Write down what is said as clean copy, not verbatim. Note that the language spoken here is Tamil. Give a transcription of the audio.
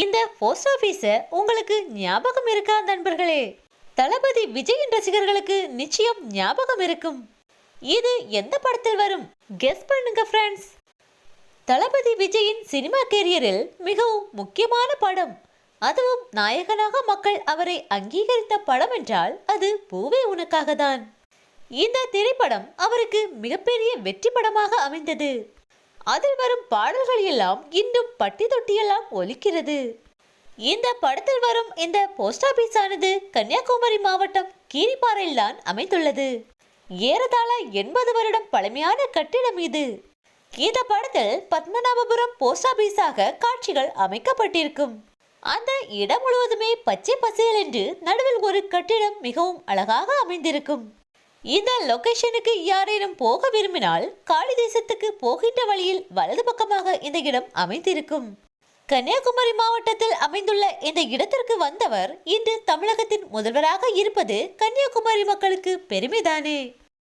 இந்த போஸ்ட் ஆபீஸ உங்களுக்கு ஞாபகம் இருக்கா நண்பர்களே? தளபதி விஜயின் ரசிகர்களுக்கு நிச்சயம் ஞாபகம் இருக்கும். இது எந்த படத்தில் வரும்? கெஸ் பண்ணுங்க ஃப்ரெண்ட்ஸ். தளபதி விஜயின் சினிமா கேரியரில் மிகவும் முக்கியமான படம். அதுவும் நாயகனாக மக்கள் அவரை அங்கீகரித்த படம் என்றால் அது பூவே உனக்காக தான். இந்த திரைப்படம் அவருக்கு மிகப்பெரிய வெற்றி படமாக அமைந்தது. அதில் வரும் பாடல்கள் எல்லாம் இன்னும் பட்டி தொட்டியெல்லாம் ஒலிக்கிறது. இந்த படத்தில் வரும் இந்த போஸ்ட் ஆபீஸ் ஆனது கன்னியாகுமரி மாவட்டம் கீரிப்பாறையில் தான் அமைந்துள்ளது. ஏறத்தாழ 80 வருடம் பழமையான கட்டிடம் இது. இந்த படத்தில் பத்மநாபபுரம் போஸ்ட் ஆபீஸாக காட்சிகள் அமைக்கப்பட்டிருக்கும். அந்த இடம் முழுவதுமே பச்சை பசேல் என்று நடுவில் ஒரு கட்டிடம் மிகவும் அழகாக அமைந்திருக்கும். இந்த லொகேஷனுக்கு யாரேனும் போக விரும்பினால் காளி தேசத்துக்கு போகின்ற வழியில் வலது பக்கமாக இந்த இடம் அமைந்திருக்கும். கன்னியாகுமரி மாவட்டத்தில் அமைந்துள்ள இந்த இடத்திற்கு வந்தவர் இன்று தமிழகத்தின் முதல்வராக இருப்பது கன்னியாகுமரி மக்களுக்கு பெருமைதானே.